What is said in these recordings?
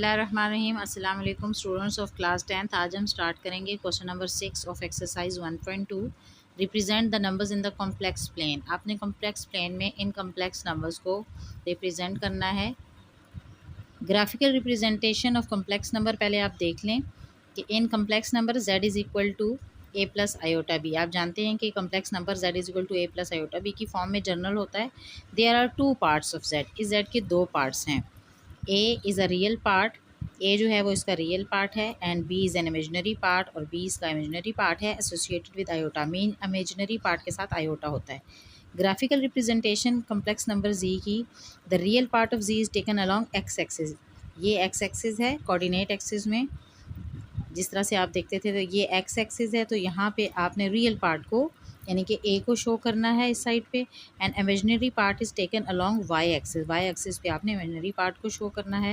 बिस्मिल्लाहिर्रहमानिर्रहीम। अस्सलाम वालेकुम स्टूडेंट्स ऑफ क्लास 10th। आज हम स्टार्ट करेंगे question number 6 of exercise 1.2। Represent the numbers in the complex plane. आपने कॉम्प्लेक्स प्लेन में इन कॉम्प्लेक्स नंबर्स को रिप्रेजेंट करना है। Graphical representation of complex number पहले आप देख लें कि इन complex number z is equal to a plus iota B. आप जानते हैं कि complex number z is equal to a plus iota B की फॉर्म में जनरल होता है। There are two parts of z। इस z के दो पार्ट्स हैं। a is a real part, a जो है वो इसका रियल पार्ट है, and b is an imaginary part, और b इसका इमेजिनरी पार्ट है associated with iota. Mean imaginary part के साथ आयोटा होता है। Graphical representation complex number z की, the real part of z is taken along X axis. ये X axis है कोऑर्डिनेट एक्सिस में, जिस तरह से आप देखते थे तो ये एक्स एक्सिस है, तो यहाँ पे आपने रियल पार्ट को यानी कि ए को शो करना है इस साइड पे, and imaginary part is taken along Y axis. Y axis पे आपने इमेजिनरी पार्ट को शो करना है,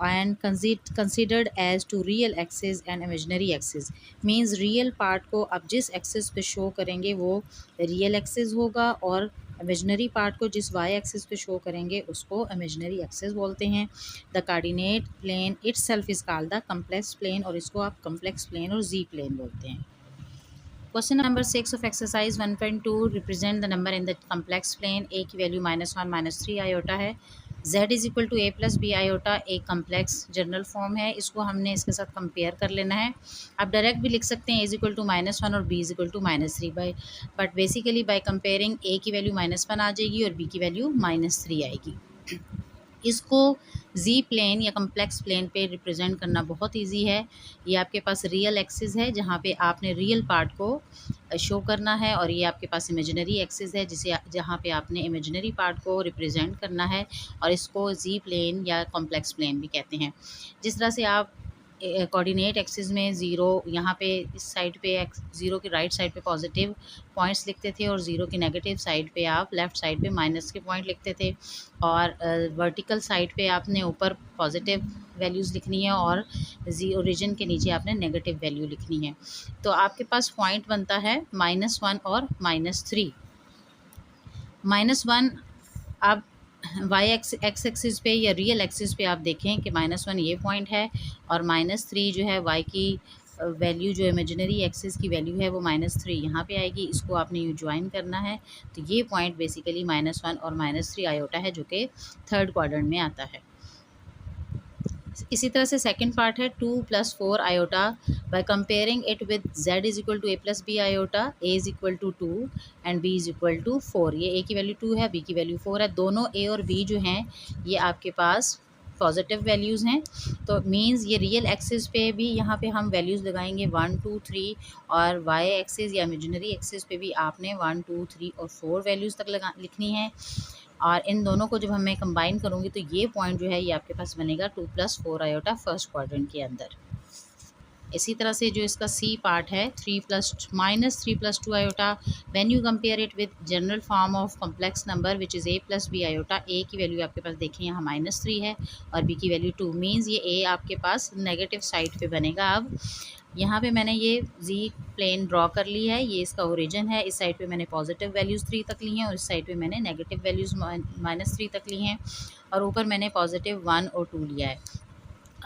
and considered as to real axis and imaginary axis. Means real part को आप जिस एक्सिस पे शो करेंगे वो रियल एक्सिस होगा, और इमेजिनरी पार्ट को जिस वाई एक्सिस पे शो करेंगे उसको इमेजिनरी एक्सिस बोलते हैं। The coordinate plane itself is called the complex plane, और इसको आप कॉम्प्लेक्स प्लेन और जी प्लेन बोलते हैं। Question number 6 of exercise 1.2। Represent the number in the complex plane. A की वैल्यू -1 -3 आयोटा है। z is equal to a plus B iota एक complex general form है। इसको हमने इसके साथ कंपेयर कर लेना है। आप डायरेक्ट भी लिख सकते हैं a इज इक्वल टू -1 और b is equal to -3 by, but basically by comparing a की वैल्यू -1 आ जाएगी और b की वैल्यू -3 आएगी। इसको जी प्लेन या कम्प्लेक्स प्लेन पे रिप्रेजेंट करना बहुत इजी है। ये आपके पास रियल एक्सिस है जहाँ पे आपने रियल पार्ट को शो करना है, और ये आपके पास इमेजिनरी एक्सिस है जिसे जहाँ पे आपने इमेजिनरी पार्ट को रिप्रेजेंट करना है, और इसको जी प्लेन या कॉम्प्लेक्स प्लेन भी कहते हैं। जिस तरह से आप कोऑर्डिनेट एक्सिस में ज़ीरो यहाँ पे इस साइड पे ज़ीरो की राइट साइड पे पॉजिटिव पॉइंट्स लिखते थे, और ज़ीरो की नेगेटिव साइड पे आप लेफ़्ट साइड पे माइनस के पॉइंट लिखते थे, और वर्टिकल साइड पे आपने ऊपर पॉजिटिव वैल्यूज़ लिखनी है और जी ओरिजिन के नीचे आपने नेगेटिव वैल्यू लिखनी है। तो आपके पास पॉइंट बनता है -1 और -3। -1 आप वाई एक्स एक्सिस पे या रियल एक्सिस पे आप देखें कि -1 ये पॉइंट है, और -3 जो है वाई की वैल्यू जो इमेजिनरी एक्सिस की वैल्यू है वो -3 यहाँ पे आएगी। इसको आपने यू ज्वाइन करना है, तो ये पॉइंट बेसिकली -1 और -3 आयोटा है जो कि थर्ड क्वाड्रेंट में आता है। इसी तरह से सेकंड पार्ट है 2 + 4 iota. By comparing it with z is equal to a plus B iota, a is equal to 2 and b is equal to 4। ये a की वैल्यू 2 है, b की वैल्यू 4 है। दोनों a और b जो हैं ये आपके पास पॉजिटिव वैल्यूज़ हैं, तो मींस ये रियल एक्सिस पे भी यहाँ पे हम वैल्यूज़ लगाएंगे 1 2 3, और वाई एक्सिस या इमेजिनरी एक्सिस पे भी आपने 1 2 3 और 4 वैल्यूज़ तक लिखनी है। और इन दोनों को जब मैं कंबाइन करूँगी तो ये पॉइंट जो है ये आपके पास बनेगा 2 + 4 आयोटा फर्स्ट क्वाड्रेंट के अंदर। इसी तरह से जो इसका सी पार्ट है -3 + 2 iota. When you compare it with general form of complex number which is a plus B iota. a की वैल्यू आपके पास देखें यहाँ -3 है और b की वैल्यू 2, मीन्स ये a आपके पास नेगेटिव साइड पे बनेगा। अब यहाँ पे मैंने ये जी प्लेन ड्रॉ कर ली है, ये इसका ओरिजिन है। इस साइड पे मैंने पॉजिटिव वैल्यूज़ 3 तक ली हैं, और इस साइड पे मैंने नेगेटिव वैल्यूज़ -3 तक ली हैं, और ऊपर मैंने पॉजिटिव 1 और 2 लिया है।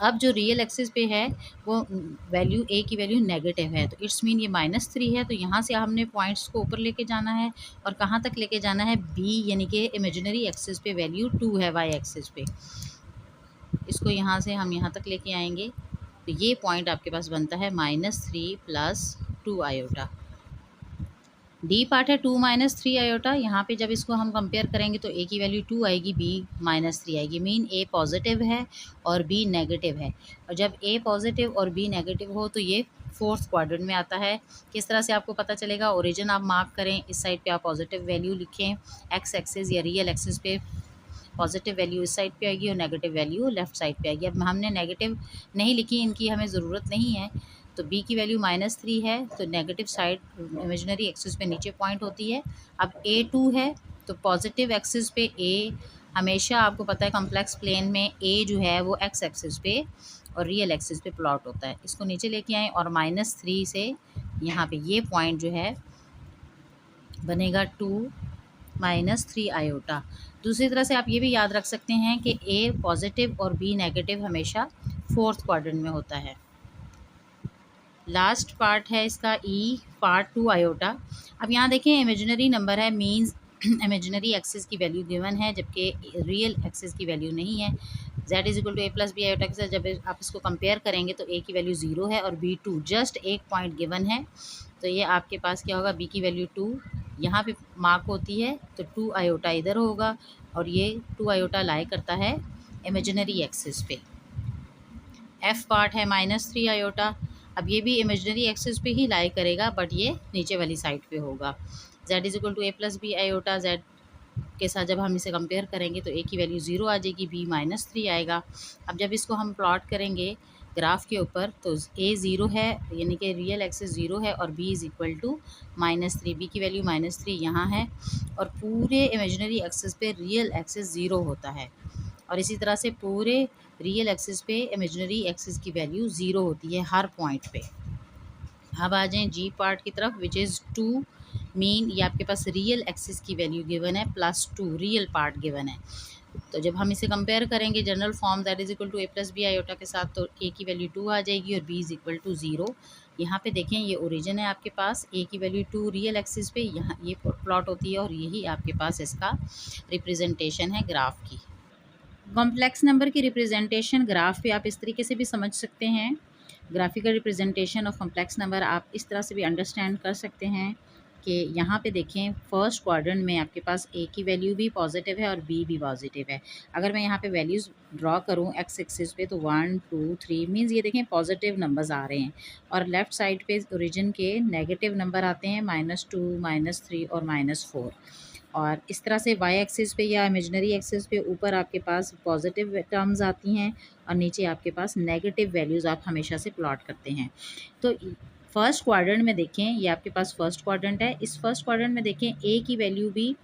अब जो रियल एक्सिस पे है वो वैल्यू a की वैल्यू नेगेटिव है, तो इट्स मीन ये -3 है, तो यहाँ से हमने पॉइंट्स को ऊपर लेके जाना है, और कहाँ तक लेके जाना है b यानी कि इमेजिनरी एक्सिस पे वैल्यू 2 है y एक्सिस पे। इसको यहाँ से हम यहाँ तक लेके आएंगे, तो ये पॉइंट आपके पास बनता है -3 + 2 आयोटा। डी पार्ट है 2 - 3 आयोटा। यहाँ पे जब इसको हम कंपेयर करेंगे तो a की वैल्यू 2 आएगी, b -3 आएगी। मीन a पॉजिटिव है और b नेगेटिव है, और जब a पॉजिटिव और b नेगेटिव हो तो ये फोर्थ क्वाड्रेंट में आता है। किस तरह से आपको पता चलेगा? ओरिजिन आप मार्क करें, इस साइड पे आप पॉजिटिव वैल्यू लिखें, एक्स एक्सिस या रियल एक्सिस पे पॉजिटिव वैल्यू इस साइड पे आएगी और नेगेटिव वैल्यू लेफ़्ट साइड पे आएगी। अब हमने नेगेटिव नहीं लिखी, इनकी हमें ज़रूरत नहीं है, तो b की वैल्यू -3 है, तो नेगेटिव साइड इमेजिनरी एक्सिस पे नीचे पॉइंट होती है। अब a 2 है, तो पॉजिटिव एक्सिस पे a हमेशा आपको पता है कॉम्प्लेक्स प्लेन में a जो है वो x एक्सिस पे और रियल एक्सिस पे प्लॉट होता है। इसको नीचे लेके आएँ, और -3 से यहाँ पे ये पॉइंट जो है बनेगा 2 - 3 आयोटा। दूसरी तरह से आप ये भी याद रख सकते हैं कि a पॉजिटिव और b नेगेटिव हमेशा फोर्थ क्वाड्रेंट में होता है। लास्ट पार्ट है इसका ई पार्ट 2 आयोटा। अब यहाँ देखें इमेजिनरी नंबर है, मींस इमेजिनरी एक्सिस की वैल्यू गिवन है जबकि रियल एक्सिस की वैल्यू नहीं है। z is equal to A plus B iota के साथ जब आप इसको कंपेयर करेंगे तो a की वैल्यू 0 है और b 2, जस्ट एक पॉइंट गिवन है। तो ये आपके पास क्या होगा, b की वैल्यू 2 यहाँ पे मार्क होती है तो 2 आयोटा इधर होगा और ये 2 आयोटा लाई करता है इमेजिनरी एक्सिस पे। एफ पार्ट है -3 आयोटा। अब ये भी इमेजिनरी एक्सिस पे ही लाई करेगा बट ये नीचे वाली साइड पे होगा। z is equal to A plus B iota, z के साथ जब हम इसे कंपेयर करेंगे तो a की वैल्यू 0 आ जाएगी, b -3 आएगा। अब जब इसको हम प्लॉट करेंगे ग्राफ के ऊपर तो a 0 है यानी कि रियल एक्सिस 0 है और b is equal to -3, b की वैल्यू -3 यहाँ है और पूरे इमेजिनरी एक्सिस पे रियल एक्सिस 0 होता है और इसी तरह से पूरे रियल एक्सिस पे इमेजिनरी एक्सिस की वैल्यू 0 होती है हर पॉइंट पे। अब आ जाएं जी पार्ट की तरफ, विच इज़ 2 मीन ये आपके पास रियल एक्सिस की वैल्यू गिवन है +2 रियल पार्ट गिवन है। तो जब हम इसे कंपेयर करेंगे general form that is equal to A plus B iota के साथ तो a की वैल्यू 2 आ जाएगी और b इज इक्वल टू 0। यहाँ पे देखें ये ओरिजिन है आपके पास, a की वैल्यू 2 रियल एक्सिस पे यहाँ ये प्लॉट होती है और यही आपके पास इसका रिप्रेजेंटेशन है ग्राफ की। कॉम्प्लेक्स नंबर की रिप्रेजेंटेशन ग्राफ पे आप इस तरीके से भी समझ सकते हैं। Graphical representation of complex number आप इस तरह से भी अंडरस्टैंड कर सकते हैं कि यहाँ पे देखें फर्स्ट क्वाड्रेंट में आपके पास a की वैल्यू भी पॉजिटिव है और b भी पॉजिटिव है। अगर मैं यहाँ पे वैल्यूज़ ड्रॉ करूँ एक्स एक्सिस पे तो 1 2 3 मीन्स ये देखें पॉजिटिव नंबर्स आ रहे हैं और लेफ़्ट साइड पे ओरिजिन के नेगेटिव नंबर आते हैं -2 -3 और -4। और इस तरह से वाई एक्सिस पे या इमेजिनरी एक्सिस पे ऊपर आपके पास पॉजिटिव टर्म्स आती हैं और नीचे आपके पास नेगेटिव वैल्यूज़ आप हमेशा से प्लॉट करते हैं। तो फर्स्ट क्वाड्रेंट में देखें ये आपके पास फर्स्ट क्वाड्रेंट है, इस फर्स्ट क्वाड्रेंट में देखें ए की वैल्यू भी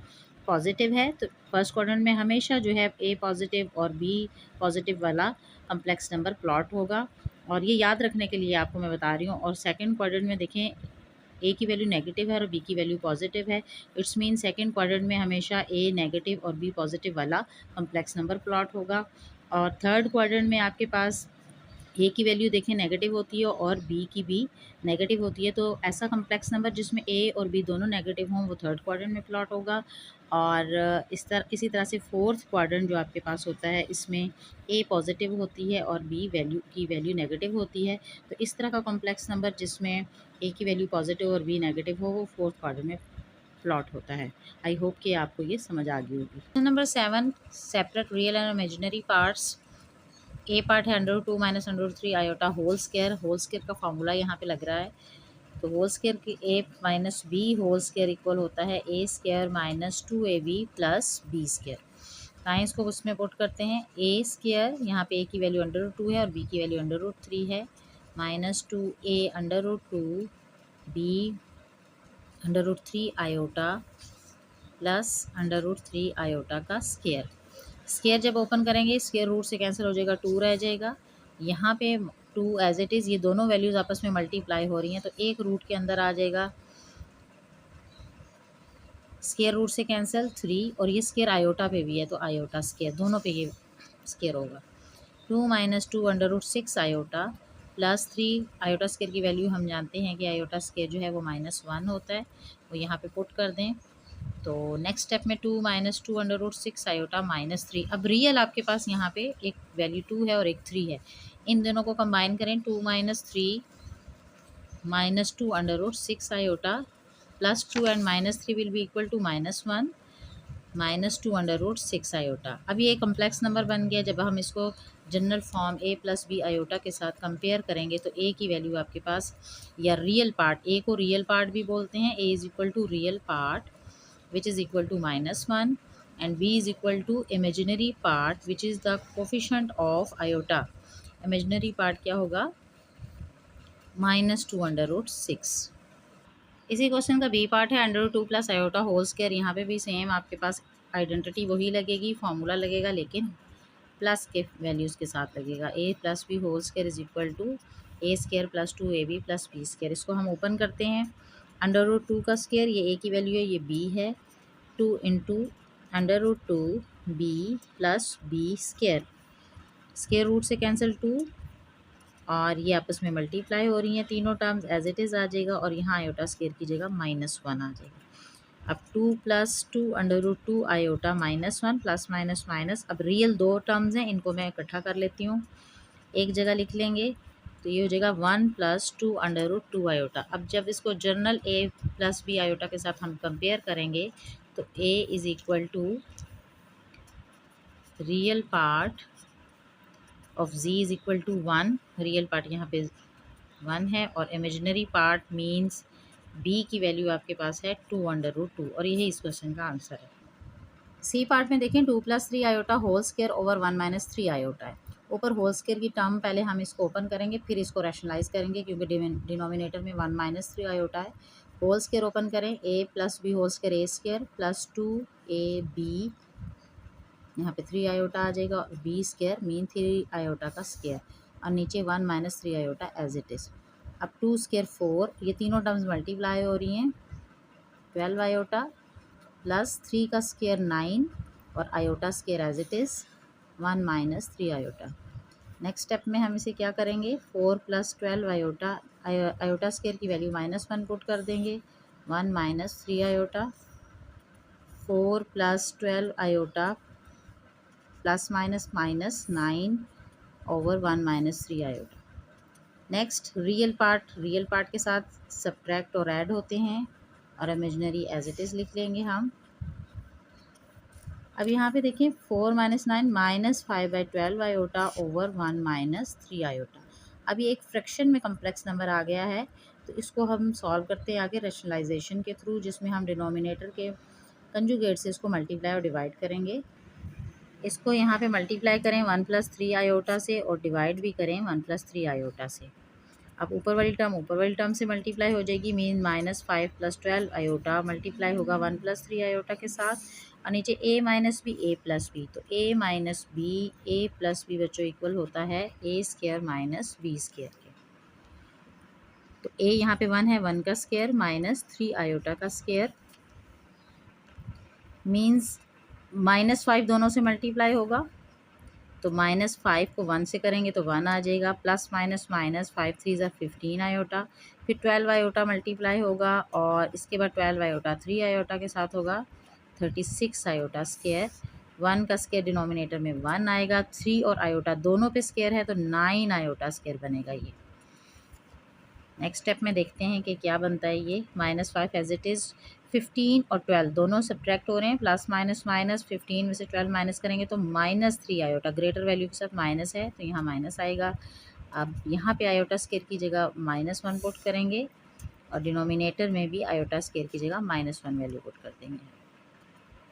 पॉजिटिव है तो फर्स्ट क्वाड्रेंट में हमेशा जो है ए पॉजिटिव और बी पॉजिटिव वाला कम्प्लेक्स नंबर प्लॉट होगा। और ये याद रखने के लिए आपको मैं बता रही हूँ। और सेकंड क्वाड्रेंट में देखें ए की वैल्यू नेगेटिव है और बी की वैल्यू पॉजिटिव है, इट्स मीन सेकंड क्वाड्रेंट में हमेशा ए नेगेटिव और बी पॉजिटिव वाला कम्प्लेक्स नंबर प्लॉट होगा। और थर्ड क्वाड्रेंट में आपके पास ए की वैल्यू देखें नेगेटिव होती है और बी की भी नेगेटिव होती है तो ऐसा कम्प्लेक्स नंबर जिसमें ए और बी दोनों नेगेटिव हों वो थर्ड क्वाड्रेंट में प्लॉट होगा। और इसी तरह से फोर्थ क्वाड्रेंट जो आपके पास होता है इसमें ए पॉजिटिव होती है और बी की वैल्यू नेगेटिव होती है। तो इस तरह का कॉम्प्लेक्स नंबर जिसमें ए की वैल्यू पॉजिटिव और बी नेगेटिव हो वो फोर्थ क्वाड्रेंट में प्लॉट होता है। आई होप कि आपको ये समझ आ गई होगी। Question number 7, separate real and imaginary parts. A part है √2 - √3 आयोटा होल स्क्वायर का फार्मूला यहाँ पे लग रहा है। तो होल स्क्वायर की a - b whole square equal होता है a square -2ab plus b square. कहाँ इसको उसमें पुट करते हैं, a स्क्वायर यहाँ पे a की वैल्यू √2 है और b की वैल्यू √3 है, -2a √2 b √3 iota plus √3 iota का स्क्वायर। स्क्वायर जब ओपन करेंगे स्क्वायर रूट से कैंसिल हो जाएगा, 2 रह जाएगा। यहाँ पे 2 एज इट इज़, ये दोनों वैल्यूज़ आपस में मल्टीप्लाई हो रही हैं तो एक रूट के अंदर आ जाएगा, स्क्वायर रूट से कैंसिल 3 और ये स्क्वायर आयोटा पे भी है तो आयोटा स्क्वायर, दोनों पे ये स्क्वायर होगा। 2 - 2 √6 आयोटा प्लस 3 आयोटा स्क्वायर की वैल्यू हम जानते हैं कि आयोटा स्क्वायर जो है वो -1 होता है, वो यहाँ पे पुट कर दें। तो नेक्स्ट स्टेप में 2 - 2 √6 आयोटा -3। अब रियल आपके पास यहाँ पे एक वैल्यू 2 है और एक 3 है, इन दोनों को कंबाइन करें, 2 - 3 -2 √6 iota plus 2 and -3 will be equal to -1 -2 √6 iota. अब ये कम्प्लेक्स नंबर बन गया। जब हम इसको general form a + b iota के साथ कंपेयर करेंगे तो a की वैल्यू आपके पास या रियल पार्ट, a को रियल पार्ट भी बोलते हैं, a is equal to real part which is equal to -1 and b is equal to imaginary part which is the coefficient of iota। imaginary part क्या होगा, -2 √6। इसी क्वेश्चन का B part है √2 plus iota whole square. यहाँ पे भी same आपके पास identity वही लगेगी, फॉर्मूला लगेगा लेकिन प्लस के वैल्यूज़ के साथ लगेगा। a + b whole square is equal to a square + 2ab + b square. इसको हम ओपन करते हैं, √2 का स्क्वायर ये a की वैल्यू है, ये b है, 2 × √2 b + b square, square root से कैंसिल 2 और ये आपस में मल्टीप्लाई हो रही हैं तीनों टर्म्स, एज इट इज़ आ जाएगा और यहाँ आयोटा स्केयर की जगह -1 आ जाएगा। अब 2 + 2 √2 आयोटा -1 प्लस माइनस माइनस। अब रियल दो टर्म्स हैं, इनको मैं इकट्ठा कर लेती हूँ, एक जगह लिख लेंगे तो ये हो जाएगा 1 + 2 √2 आयोटा। अब जब इसको जर्नल a + b आयोटा के साथ हम कंपेयर करेंगे तो a = real part of z = 1, real part यहाँ पे 1 है और इमेजिनरी पार्ट मीन्स b की वैल्यू आपके पास है 2 √2 और यही इस क्वेश्चन का आंसर है। सी पार्ट में देखें 2 + 3 iota whole square over 1 - 3 iota है। ऊपर होल स्क्वायर की टर्म पहले हम इसको ओपन करेंगे, फिर इसको रैशनलाइज करेंगे क्योंकि डिनोमिनेटर में 1 - 3 आयोटा है। होल स्क्वायर ओपन करें, a + b whole square a square plus 2ab, यहाँ पे 3 आयोटा आ जाएगा और b स्क्वायर मीन 3 आयोटा का स्क्वायर और नीचे 1 - 3 आयोटा एज इट इज़। अब 2 स्क्वायर 4, ये तीनों टर्म्स मल्टीप्लाई हो रही हैं, 12 आयोटा प्लस 3 का स्क्वायर 9 और iota square as it is 1 - 3 iota. Next step में हम इसे क्या करेंगे, 4 + 12 आयोटा, आयोटा स्क्वायर की वैल्यू -1 पुट कर देंगे, 1 - 3 iota, 4 + 12 iota plus minus minus 9 over 1 - 3 iota. Next real part के साथ सब्ट्रैक्ट और ऐड होते हैं और इमेजिनरी एज इट इज़ लिख लेंगे हम। अब यहाँ पे देखिए 4 - 9 -5/12 आयोटा ओवर 1 - 3 आयोटा। अब ये एक फ्रैक्शन में कम्प्लेक्स नंबर आ गया है तो इसको हम सॉल्व करते हैं आगे रैशनलाइजेशन के थ्रू, जिसमें हम डिनोमिनेटर के कंजुगेट से इसको मल्टीप्लाई और डिवाइड करेंगे। इसको यहाँ पे मल्टीप्लाई करें 1 + 3 आयोटा से और डिवाइड भी करें 1 + 3 आयोटा से। अब ऊपर वाली टर्म से मल्टीप्लाई हो जाएगी, मीन -5 + 12 आयोटा मल्टीप्लाई होगा 1 + 3 आयोटा के साथ और नीचे a - b a + b, तो a - b a + b बच्चों इक्वल होता है a square minus b square के। तो a यहाँ पे 1 है, 1 का स्क्वायर माइनस 3 आयोटा का स्क्वायर मीन्स -5 दोनों से मल्टीप्लाई होगा तो -5 को 1 से करेंगे तो 1 आ जाएगा, प्लस माइनस माइनस 5 3 ज़ा 15 आयोटा, फिर 12 आयोटा मल्टीप्लाई होगा और इसके बाद 12 आयोटा 3 आयोटा के साथ होगा 36 आयोटा स्क्वायर। 1 का स्क्वायर डिनोमिनेटर में 1 आएगा, 3 और आयोटा दोनों पे स्क्वायर है तो 9 आयोटा स्क्वायर बनेगा ये। नेक्स्ट स्टेप में देखते हैं कि क्या बनता है ये। -5 एज इट इज़, 15 और 12 दोनों सब्ट्रैक्ट हो रहे हैं, प्लस माइनस माइनस 15 में से 12 माइनस करेंगे तो -3 आयोटा, ग्रेटर वैल्यू के साथ माइनस है तो यहाँ माइनस आएगा। अब यहाँ पे आयोटा स्क्वायर की जगह -1 पुट करेंगे और डिनोमिनेटर में भी आयोटा स्क्वायर की जगह -1 वैल्यू पुट कर देंगे।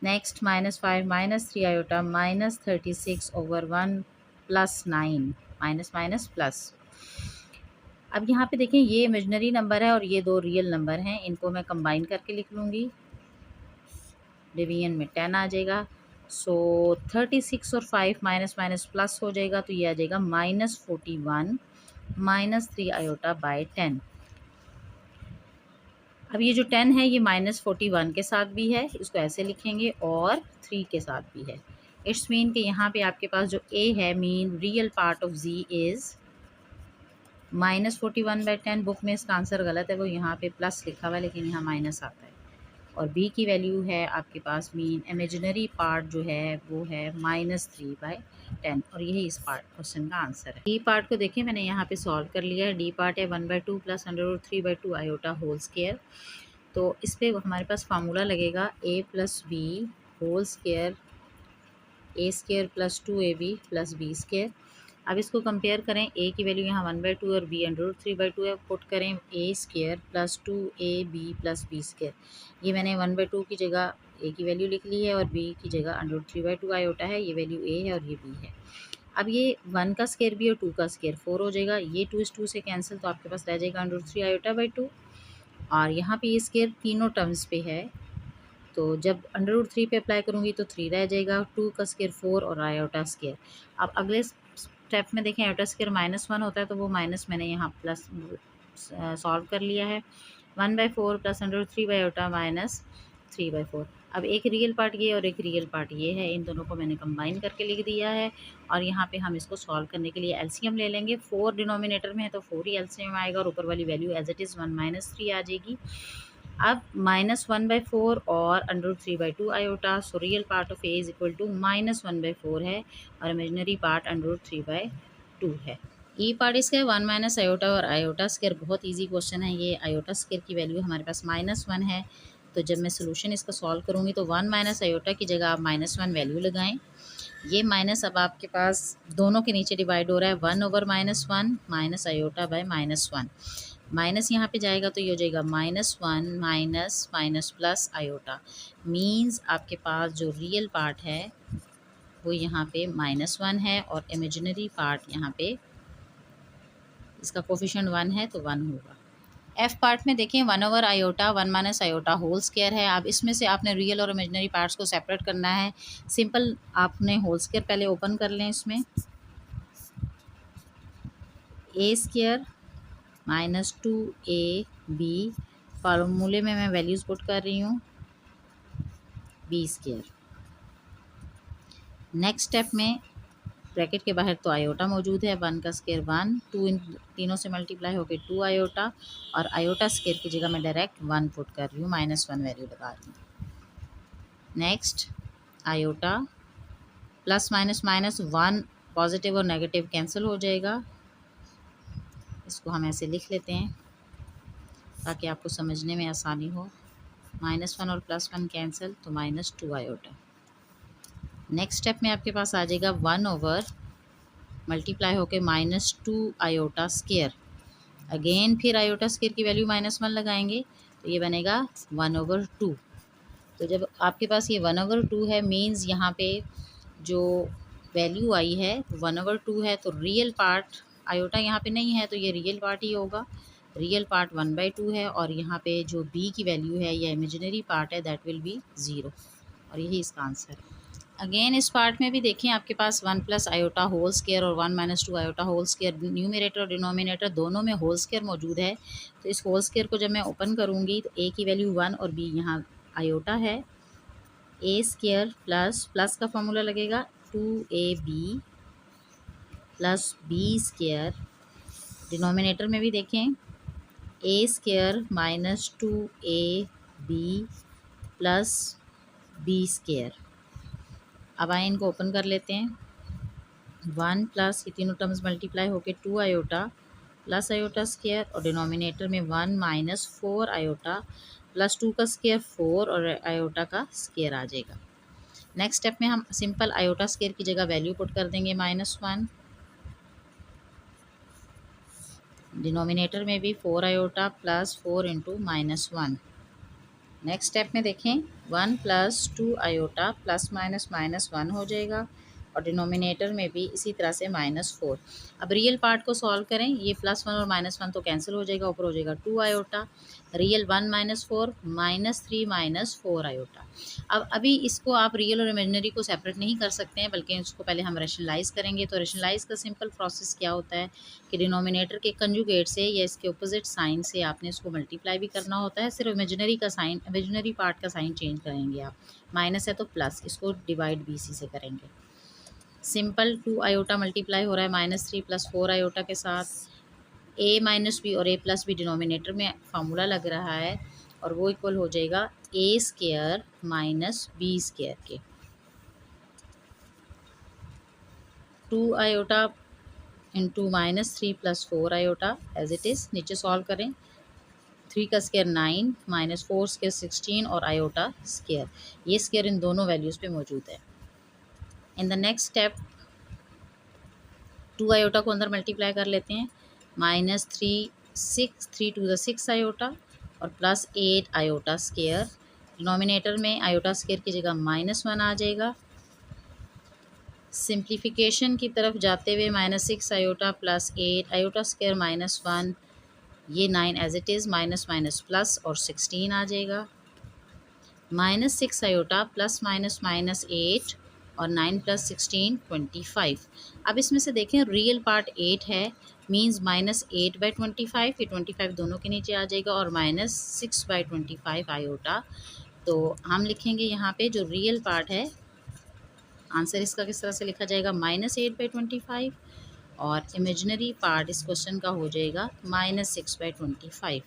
Next -5 - 3 iota -36 over 1 + 9 minus minus plus. अब यहाँ पे देखें ये इमेजिनरी नंबर है और ये दो रियल नंबर हैं, इनको मैं कंबाइन करके लिख लूँगी, डिवीजन में 10 आ जाएगा। सो 36 और 5 माइनस माइनस प्लस हो जाएगा तो ये आ जाएगा -41 - 3 आयोटा बाय 10। अब ये जो 10 है ये -41 के साथ भी है, इसको ऐसे लिखेंगे, और 3 के साथ भी है। इट्स मीन कि यहाँ पे आपके पास जो a है, mean real part of z is -41/10। Book में इसका आंसर गलत है, वो यहाँ पे प्लस लिखा हुआ है लेकिन यहाँ माइनस आता है। और b की वैल्यू है आपके पास, मीन इमेजिनरी पार्ट जो है वो है -3/10 और यही इस पार्ट क्वेश्चन का आंसर है। डी पार्ट को देखें मैंने यहाँ पे सॉल्व कर लिया है। डी पार्ट है 1/2 प्लस √3/2 आयोटा होल स्क्वायर। तो इस पर हमारे पास फार्मूला लगेगा a + b whole square a square plus 2ab plus b square. अब इसको कंपेयर करें, a की वैल्यू यहाँ 1/2 और b √3/2 है, पुट करें a square plus 2ab plus b square. ये मैंने 1/2 की जगह a की वैल्यू लिख ली है और b की जगह √3/2 आयोटा है, ये वैल्यू a है और ये b है। अब ये 1 का स्क्वायर भी और 2 का स्क्वायर 4 हो जाएगा, ये 2 इस 2 से कैंसिल तो आपके पास रह जाएगा √3 आयोटा बाई 2। और यहाँ पे ये स्क्वायर तीनों टर्म्स पे है तो जब √3 पे अप्लाई करूँगी तो 3 रह जाएगा, 2 का स्क्वायर 4 और आयोटा स्क्वायर। अब अगले स्टेप में देखें आयोटा स्क्वायर -1 होता है तो वो माइनस मैंने यहाँ प्लस सॉल्व कर लिया है। 1/4 प्लस √3 आयोटा -3/4। अब एक रियल पार्ट ये और एक रियल पार्ट ये है, इन दोनों को मैंने कंबाइन करके लिख दिया है। और यहाँ पे हम इसको सॉल्व करने के लिए एलसीएम ले लेंगे। 4 डिनोमिनेटर में है तो 4 ही एलसीएम आएगा और ऊपर वाली वैल्यू एज इट इज़ 1 - 3 आ जाएगी। अब -1/4 और √3/2 iota, so real part of A is equal to -1/4 है और इमेजिनरी पार्ट √3/2 है। ई पार्ट इसका है 1 - आयोटा और आयोटा स्क्वायर बहुत इजी क्वेश्चन है ये। आयोटा स्क्वायर की वैल्यू हमारे पास -1 है, तो जब मैं सोल्यूशन इसका सॉल्व करूँगी तो 1 - आयोटा की जगह आप -1 वैल्यू लगाएं। ये माइनस अब आपके पास दोनों के नीचे डिवाइड हो रहा है, 1/-1 माइनस आयोटा बाय -1। माइनस यहाँ पे जाएगा तो ये हो जाएगा -1 minus minus plus iota. Means आपके पास जो रियल पार्ट है वो यहाँ पे -1 है और इमेजिनरी पार्ट यहाँ पे इसका कोफिशिएंट 1 है तो 1 होगा। एफ पार्ट में देखें 1/आयोटा 1 - आयोटा होल स्क्वायर है। अब इसमें से आपने रियल और इमेजिनरी पार्ट्स को सेपरेट करना है। सिंपल आपने होल स्क्वायर पहले ओपन कर लें। इसमें ए स्क्वायर -2ab, फार्मूले में मैं वैल्यूज़ पुट कर रही हूँ, बी स्क्वायर। नेक्स्ट स्टेप में ब्रैकेट के बाहर तो आयोटा मौजूद है, 1 का स्क्वायर 1, 2 इन तीनों से मल्टीप्लाई होकर 2 आयोटा और आयोटा स्क्वायर की जगह मैं डायरेक्ट 1 पुट कर रही हूँ, -1 वैल्यू लगा रही हूँ। Next iota plus minus minus 1 positive और नेगेटिव कैंसिल हो जाएगा। इसको हम ऐसे लिख लेते हैं ताकि आपको समझने में आसानी हो। -1 और +1 कैंसिल तो -2 आयोटा। नेक्स्ट स्टेप में आपके पास आ जाएगा 1 मल्टीप्लाई होके -2 आयोटा स्क्वायर। अगेन फिर आयोटा स्क्वायर की वैल्यू -1 लगाएंगे तो ये बनेगा 1/2। तो जब आपके पास ये 1/2 है मीन्स यहाँ पे जो वैल्यू आई है 1/2 है, तो रियल पार्ट आयोटा यहाँ पे नहीं है तो ये रियल पार्ट ही होगा। रियल पार्ट 1/2 है और यहाँ पे जो बी की वैल्यू है या इमेजिनरी पार्ट है दैट विल बी 0 और यही इसका आंसर है। अगेन इस पार्ट में भी देखें आपके पास 1 + आयोटा होल स्क्वायर और 1 - 2 आयोटा होल स्क्वायर, न्यूमरेटर और डिनोमिनेटर दोनों में होल स्क्वायर मौजूद है। तो इस होल स्क्वायर को जब मैं ओपन करूँगी तो ए की वैल्यू 1 और बी यहाँ आयोटा है। ए स्क्वायर प्लस का फॉर्मूला लगेगा 2ab plus B square. Denominator में भी देखें A square -2ab plus B square. अब आए इनको ओपन कर लेते हैं। 1 प्लस ये तीनों टर्म्स मल्टीप्लाई होके 2 आयोटा प्लस आयोटा स्क्वायर और डिनोमिनेटर में 1 - 4 आयोटा प्लस 2 का स्क्वायर 4 और आयोटा का स्क्वायर आ जाएगा। नेक्स्ट स्टेप में हम सिंपल आयोटा स्क्वायर की जगह वैल्यू पुट कर देंगे -1। डिनोमिनेटर में भी 4 iota plus 4 into -1। Next step में देखें 1 + 2 आयोटा प्लस माइनस -1 हो जाएगा और डिनोमिनेटर में भी इसी तरह से -4। अब रियल पार्ट को सॉल्व करें, ये +1 और -1 तो कैंसिल हो जाएगा, ऊपर हो जाएगा 2 आयोटा। Real 1 - 4 -3 -4 iota. अब अभी इसको आप रियल और इमेजिनरी को सेपरेट नहीं कर सकते हैं, बल्कि इसको पहले हम रैशनलाइज करेंगे। तो रैशनलाइज का सिंपल प्रोसेस क्या होता है कि डिनोमिनेटर के कंजुगेट से या इसके अपोजिट साइन से आपने इसको मल्टीप्लाई भी करना होता है। सिर्फ इमेजिनरी का साइन, इमेजिनरी पार्ट का साइन चेंज करेंगे आप। माइनस है तो प्लस, इसको डिवाइड BC से करेंगे। सिंपल 2 आयोटा मल्टीप्लाई हो रहा है -3 + 4 आयोटा के साथ। a - b और a + b डिनोमिनेटर में फार्मूला लग रहा है और वो इक्वल हो जाएगा a स्क्वायर -b स्क्वायर के। 2 iota into -3 + 4 iota as it is. नीचे सॉल्व करें, 3 का स्क्वायर 9 -4 स्क्वायर 16 और आयोटा स्क्वायर, ये स्क्वायर इन दोनों वैल्यूज़ पे मौजूद है। In the next step 2 iota को अंदर मल्टीप्लाई कर लेते हैं। -3 6 3 × 6 आयोटा और +8 आयोटा स्क्वायर। डिनोमिनेटर में आयोटा स्क्वायर की जगह -1 आ जाएगा। सिंप्लीफिकेशन की तरफ जाते हुए -6 आयोटा +8 आयोटा स्क्वायर -1, ये 9 as it is, minus minus plus और 16 आ जाएगा। -6 आयोटा +-8 और 9 + 16 25। अब इसमें से देखें रियल पार्ट 8 है, मींस -8/25, ये 25 दोनों के नीचे आ जाएगा और -6/25 आयोटा। तो हम लिखेंगे यहाँ पे जो रियल पार्ट है, आंसर इसका किस तरह से लिखा जाएगा, -8/25, और इमेजिनरी पार्ट इस क्वेश्चन का हो जाएगा -6/25।